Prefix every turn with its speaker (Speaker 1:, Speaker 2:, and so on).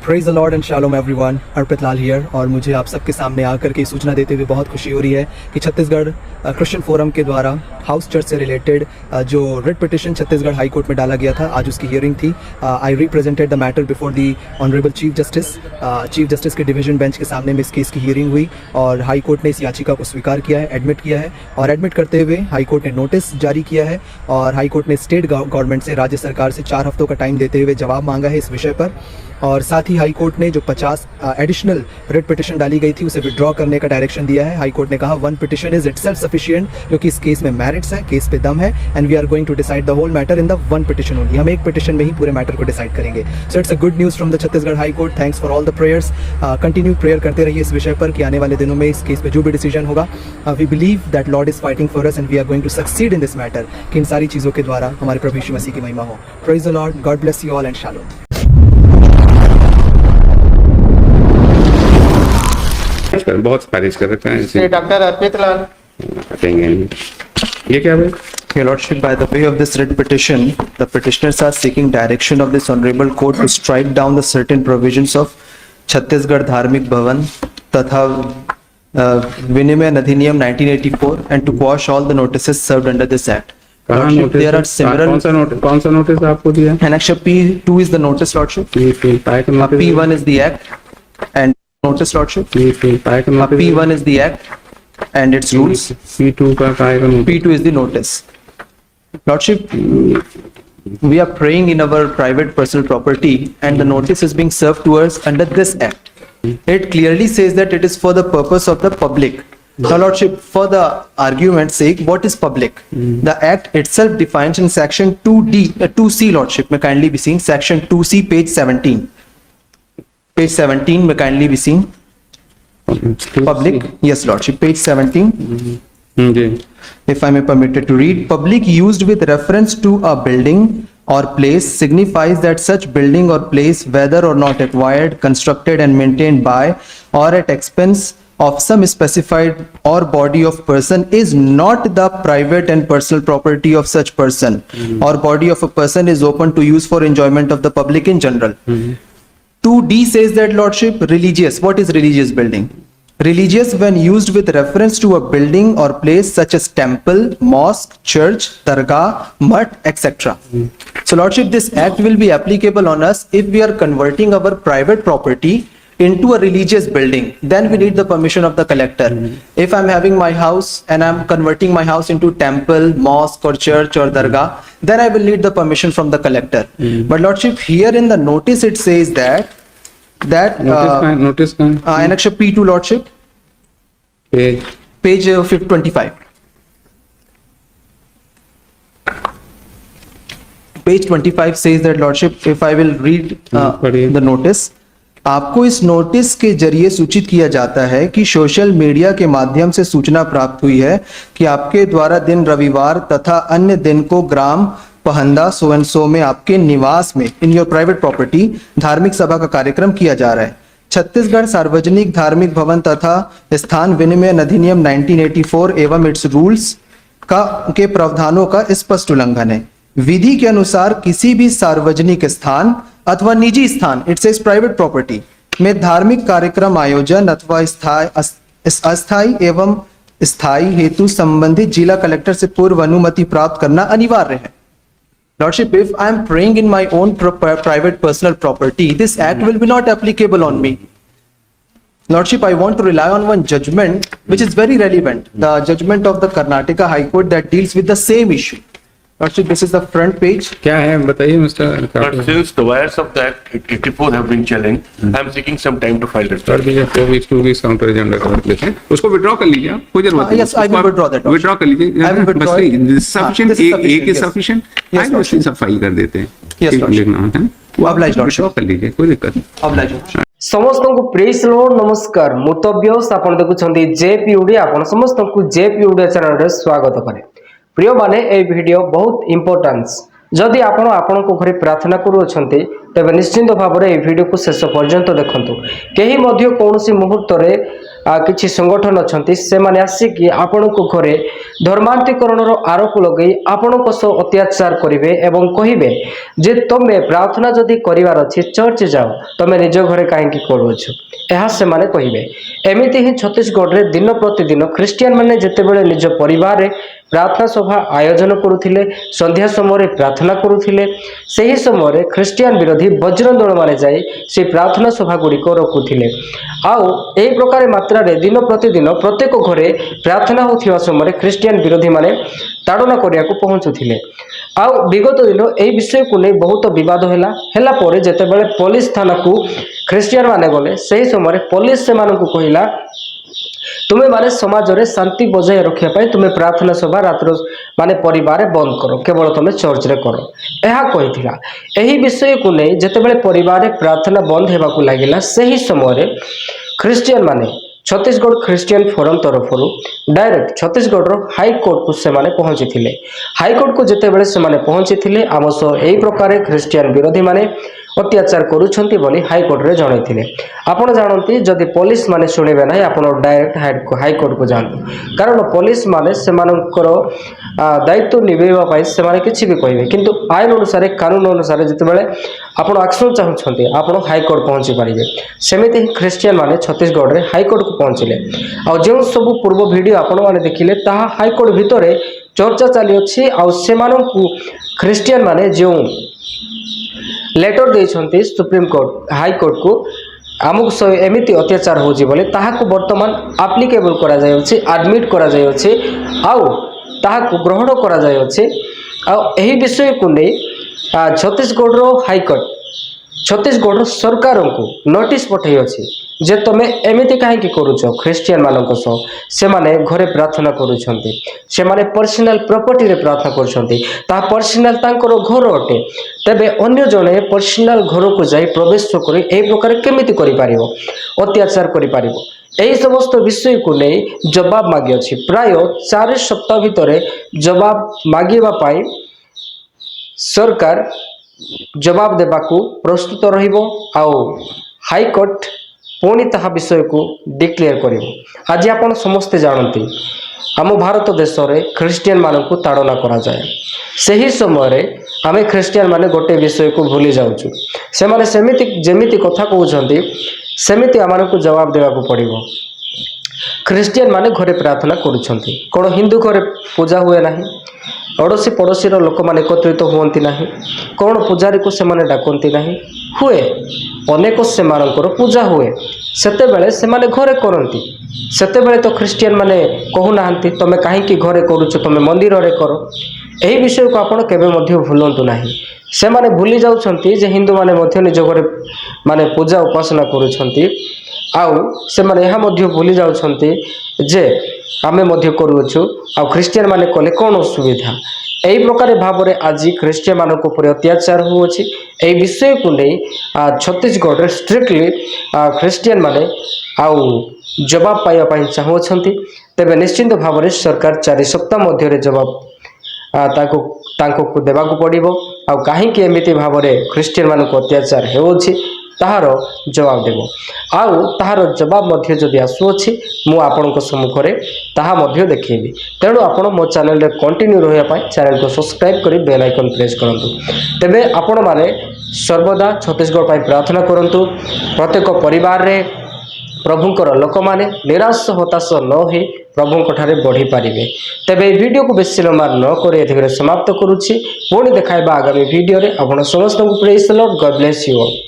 Speaker 1: Praise the Lord and shalom everyone, Arpit Lal here. और मुझे आप सबके सामने आकर के सूचना देते हुए बहुत खुशी हो रही है कि छत्तीसगढ़ क्रिश्चियन फोरम के द्वारा हाउस चर्च से रिलेटेड जो writ petition Chhattisgarh high court में डाला गया था, आज उसकी हियरिंग थी। I represented the matter before the honourable chief justice के डिवीजन बेंच के सामने में इस केस की हियरिंग हुई और हाई कोर्ट ने इस याचिका को स्वीकार किया है, एडमिट किया है। और एडमिट करते हुए हाई कोर्ट ने नोटिस जारी किया है और हाई कोर्ट ने स्टेट गवर्नमेंट से, राज्य सरकार से 4 हफ्तों का टाइम देते हुए जवाब मांगा है इस विषय पर। और साथ ही हाई कोर्ट ने जो 50 एडिशनल रिट पिटिशन डाली गई थी उसे विड्रॉ करने का डायरेक्शन दिया है। हाई कोर्ट ने कहा 1 पिटिशन इज इटसेल्फ सफिशिएंट, क्योंकि इस केस में मेरिट्स है, केस पे दम है, and we are going to decide the whole matter in the 1 petition only. हम एक पिटिशन में ही पूरे मैटर को डिसाइड करेंगे। So it's a good news from the Chhattisgarh high court. Thanks for all the prayers. Continue prayer करते रहिए इस विषय पर कि आने वाले दिनों में इस केस पे जो भी डिसीजन होगा, we believe that Lord is fighting for us and we are going to succeed in this matter, कि इन सारी चीज़ों के द्वारा हमारे प्रभु यीशु मसीह की महिमा हो। Praise the Lord, God bless you all and shalom.
Speaker 2: बहुत सिफारिश कर रखा है
Speaker 3: डॉक्टर अर्पित लाल।
Speaker 2: ये क्या है?
Speaker 1: Your Lordship, by the way of this writ petition, the petitioners are seeking direction of this honorable court to strike down the certain provisions of Chhattisgarh Dharmik Bhavan तथा Vinimay Adhiniyam 1984 and to quash all the notices served under this act. Lordship, there are several.
Speaker 2: कौन सा notice आपको दिया?
Speaker 1: Annex P2 is the notice, Lordship. P1 is the act and notice, Lordship. P1 is the act and its rules.
Speaker 2: P2 का काय का notice?
Speaker 1: P2 is the notice. Lordship, we are praying in our private personal property and the notice is being served to us under this act. It clearly says that it is for the purpose of the public. Now, Lordship, for the argument's sake, what is public? The act itself defines in section 2C, Lordship, may kindly be seen, section 2C, page 17. Page 17 may kindly be seen. Public, yes, Lordship, page 17. If I may permitted to read, public used with reference to a building or place signifies that such building or place, whether or not acquired, constructed and maintained by or at expense of some specified or body of person, is not the private and personal property of such person or body of a person, is open to use for enjoyment of the public in general. 2D says that, Lordship, religious. What is religious building? Religious when used with reference to a building or place such as temple, mosque, church, dargah, mutt, etc. So, Lordship, this act will be applicable on us if we are converting our private property into a religious building. Then we need the permission of the collector. If I'm having my house and I'm converting my house into temple, mosque or church or dargah, then I will need the permission from the collector. But, Lordship, here in the notice it says that
Speaker 2: notice
Speaker 1: Annex P2, Lordship, page 25. Page 25 says that, Lordship, if I will read the notice, आपको इस notice के जरिए सूचित किया जाता है कि social media के माध्यम से सूचना प्राप्त हुई है कि आपके द्वारा दिन रविवार तथा अन्य दिन को ग्राम पहंदा सो एंड सो में आपके निवास में, इन योर प्राइवेट प्रॉपर्टी, धार्मिक सभा का कार्यक्रम किया जा रहा है। छत्तीसगढ़ सार्वजनिक धार्मिक भवन तथा स्थान विनिमय अधिनियम 1984 एवं इट्स रूल्स के प्रावधानों का स्पष्ट उल्लंघन है। विधि के अनुसार किसी भी सार्वजनिक स्थान अथवा निजी स्थान, इट्स इज प्राइवेट प्रॉपर्टी, में धार्मिक कार्यक्रम आयोजन अथवा अस्थायी एवं स्थायी हेतु संबंधित जिला कलेक्टर से पूर्व अनुमति प्राप्त करना अनिवार्य है। Lordship, if I am praying in my own private personal property, this act will be not applicable on me. Lordship, I want to rely on one judgment which is very relevant, the judgment of the Karnataka High Court that deals with the same issue. Lordship, this is the front page.
Speaker 2: क्या है बताइए mister?
Speaker 4: But since the wires of the Act 84 have been challenged, I am seeking some time to file it.
Speaker 2: Sir भैया 4 weeks 2 weeks counter agenda कर लेते हैं, उसको withdraw कर लीजिए आप, कोई जरूरत नहीं।
Speaker 1: Yes, I will withdraw that.
Speaker 2: Withdraw कर लीजिए,
Speaker 1: I will withdraw it.
Speaker 2: Sufficient, एक इज सफिशिएंट,
Speaker 1: Yes,
Speaker 2: आई सब फाइल कर देते हैं।
Speaker 1: Yes, Lordship.
Speaker 2: लिखना होता है वो आप विड्रॉ कर लीजिए, कोई दिक्कत नहीं।
Speaker 1: Oblige.
Speaker 3: समस्त को प्रेज लॉर्ड, नमस्कार। मुतव्यस आपण देखुछंती जेपीयूडी, आपण समस्त को जेपीयूडी चैनल रे स्वागत करे। प्रिय माने ए वीडियो बहुत इंपोर्टेंस, जदि आपण को घरे प्रार्थना करू अछंती तबे निश्चिंत भाव रे ए वीडियो को शेष पर्यंत देखंतु। केही मध्य कोनोसी मुहूर्त रे किछि संगठन अछंती से माने आसिकी आपणको घरे धर्मांतरीकरणर आरोप लगई आपणको सो अत्याचार करिवे एवं कहिबे जे तमे प्रार्थना जदि करिवार अछि चर्च जाओ तमे निज घरे काहेकि करूछु ଏହା ସେମାନେ କହିବେ। ଏମିତି ହିଁ ଛତିଶଗଡ଼ରେ ଦିନ ପ୍ରତିଦିନ ଖ୍ରୀଷ୍ଟିଆନ ମାନେ ଯେତେବେଳେ ନିଜ ପରିବାରରେ ପ୍ରାର୍ଥନା ସଭା ଆୟୋଜନ କରୁଥିଲେ ସନ୍ଧ୍ୟା ସମୟରେ ପ୍ରାର୍ଥନା କରୁଥିଲେ ସେହି ସମୟରେ ଖ୍ରୀଷ୍ଟିଆନ ବିରୋଧୀ ବଜ୍ରଦଳ ମାନେ ଯାଇ ସେ ପ୍ରାର୍ଥନା ସଭା ଗୁଡ଼ିକ ରଖୁଥିଲେ ଆଉ ଏହି ପ୍ରକାର ମାତ୍ରାରେ ଦିନ ପ୍ରତିଦିନ ପ୍ରତ୍ୟେକ ଘରେ ପ୍ରାର୍ଥନା ହେଉଥିବା ସମୟରେ ଖ୍ରୀଷ୍ଟିଆନ ବିରୋଧୀ ମାନେ ତାଡ଼ନା କରିବାକୁ ପହଞ୍ଚୁଥିଲେ ଆଉ ବିଗତ ଦିନ ଏହି ବିଷୟକୁ ନେଇ ବହୁତ ବିବାଦ ହେଲା ପରେ ଯେତେବେଳେ ପୋଲିସ ଥାନାକୁ ଖ୍ରୀଷ୍ଟିଆନ ମାନେ ଗଲେ ସେହି ସମୟରେ ପୋଲିସ ସେମାନଙ୍କୁ କହିଲା ତୁମେ ମାନେ ସମାଜରେ ଶାନ୍ତି ବଜାୟ ରଖିବା ପାଇଁ ତୁମେ ପ୍ରାର୍ଥନା ସଭା ରାତ୍ର ମାନେ ପରିବାରରେ ବନ୍ଦ କର କେବଳ ତୁମେ ଚର୍ଚ୍ଚରେ କର ଏହା କହିଥିଲା। ଏହି ବିଷୟକୁ ନେଇ ଯେତେବେଳେ ପରିବାରରେ ପ୍ରାର୍ଥନା ବନ୍ଦ ହେବାକୁ ଲାଗିଲା ସେହି ସମୟରେ ଖ୍ରୀଷ୍ଟିଆନ ମାନେ ଛତିଶଗଡ଼ ଖ୍ରୀଷ୍ଟିଆନ ଫୋରମ ତରଫରୁ ଡାଇରେକ୍ଟ ଛତିଶଗଡ଼ର ହାଇକୋର୍ଟକୁ ସେମାନେ ପହଞ୍ଚିଥିଲେ। ହାଇକୋର୍ଟକୁ ଯେତେବେଳେ ସେମାନେ ପହଞ୍ଚିଥିଲେ ଆମ ସହ ଏହି ପ୍ରକାର ଖ୍ରୀଷ୍ଟିଆନ ବିରୋଧୀ ମାନେ ଅତ୍ୟାଚାର କରୁଛନ୍ତି ବୋଲି ହାଇକୋର୍ଟରେ ଜଣାଇଥିଲେ। ଆପଣ ଜାଣନ୍ତି ଯଦି ପୋଲିସ ମାନେ ଶୁଣିବେ ନାହିଁ ଆପଣ ଡାଇରେକ୍ଟ ହାଇକୋର୍ଟକୁ ଯାଆନ୍ତୁ କାରଣ ପୋଲିସ ମାନେ ସେମାନଙ୍କର ଦାୟିତ୍ୱ ନିଭେଇବା ପାଇଁ ସେମାନେ କିଛି ବି କହିବେ କିନ୍ତୁ ଆଇନ ଅନୁସାରେ କାନୁନ ଅନୁସାରେ ଯେତେବେଳେ ଆପଣ ଆକ୍ସନ ଚାହୁଁଛନ୍ତି ଆପଣ ହାଇକୋର୍ଟ ପହଞ୍ଚି ପାରିବେ। ସେମିତି ହିଁ ଖ୍ରୀଷ୍ଟିଆନ ମାନେ ଛତିଶଗଡ଼ରେ ହାଇକୋର୍ଟକୁ ପହଞ୍ଚିଲେ ଆଉ ଯେଉଁ ସବୁ ପୂର୍ବ ଭିଡ଼ିଓ ଆପଣମାନେ ଦେଖିଲେ ତାହା ହାଇକୋର୍ଟ ଭିତରେ ଚର୍ଚ୍ଚା ଚାଲିଅଛି ଆଉ ସେମାନଙ୍କୁ ଖ୍ରୀଷ୍ଟିଆନ ମାନେ ଯେଉଁ लेटर देइछंती सुप्रीम कोर्ट हाईकोर्ट को आमुक एमिति अत्याचार होची बोले ताहाकु वर्तमान एप्लीकेबल करा जायछि एडमिट करा जायछि आउ ताहाकु ग्रहण करा जायछि आउ एही विषय को नै छत्तीसगढ़ रो हाईकोर्ट छत्तीसगढ़ सरकार को नोटिस पठाई अछि जे तमे एमिति काहे कि करूछ ख्रीस्टियन मानक सो से माने घरे प्रार्थना करूछंती से माने पर्सनल प्रॉपर्टी रे प्रार्थना करूछंती ता पर्सनल तांकर घर अटे तबे अन्य जने पर्सनल घर को जाई प्रवेश करी ए प्रकार केमिति करि पारिबो अत्याचार करि पारिबो एही समस्त विषय को नै जवाब मागी अछि प्राय 4 सप्ताह भितरे जवाब मागीबा पाई सरकार जवाब देबाकू प्रस्तुत रहिबो आउ हाईकोर्ट पुणी ताहा विषय को डिक्लेयर करिबो। आज आपण समस्ते जानती आम भारत देश में ख्रीस्टियन मानक ताड़ना करा जाए सही समय आमे ख्रीस्टियन माने गोटे विषय को भूली जाउछु से माने सेमिति जेमिति कथा कहउछंती सेमिति आमानकु जवाब देबाकू पड़िबो। ख्रीस्टियन माने घरे प्रार्थना करूछंती कोन हिंदू घरे पूजा हुए नाही अड़ोसी पड़ोसी लोक मैंने एकत्रित हुअंती नहीं कौन पूजारी को सेमाने डाकती नहीं हुए अनेक से पूजा हुए सेते बेले सेमाने घरे करती सेते बेले तो ख्रीस्टियन माने कहूना तमे कहीं घरे करूछ तमे मंदिर रे करो यही विषय को आपण केबे मध्य भूलंतु नहीं से माने भूली जाउछंती जे हिंदू माने मध्य निज घरे माने पूजा उपासना करूछंती आउ से माने यहा मध्य भूली जाउछंती जे आमे मध्य करूछु आ ख्रीस्टियन माने कले कौन असुविधा यही प्रकार भाव में आज ख्रीस्टियन मानक ऊपर अत्याचार होउछि एही विषय को नहीं छत्तीसगढ़ स्ट्रिक्टली ख्रीस्टियन माने आउ जवाब पाइबा पई चाहउछंती तेबे निश्चित भाव में सरकार 4 सप्ताह मध्य जवाब ताको देबाकू पड़िबो आ काहेकि एमिति भाव में ख्रीस्टियन मानक अत्याचार हेउछि ताहार जवाब देव आउ ताहार जवाब मध्य जदि आसुअछि मु आपनक सम्मुख रे ताहा मध्य देखैबी तेणु आपण मो चैनल रे कंटिन्यू रहया पाई चैनल को सब्सक्राइब करी बेल आइकन प्रेस करंतु तेबे आपण माने सर्वदा छत्तीसगढ़ पाई प्रार्थना करंतु प्रत्येक परिवार रे प्रभुंकर लोक माने निराश हताश न होई प्रभुंक ठारे बढ़ी पारिबे। तेबे वीडियो को बेसी लंबा न करे एथिरे समाप्त करूछि पुणी देखाइबा आगामी वीडियो रे आपण समस्त को praise the Lord God bless you all.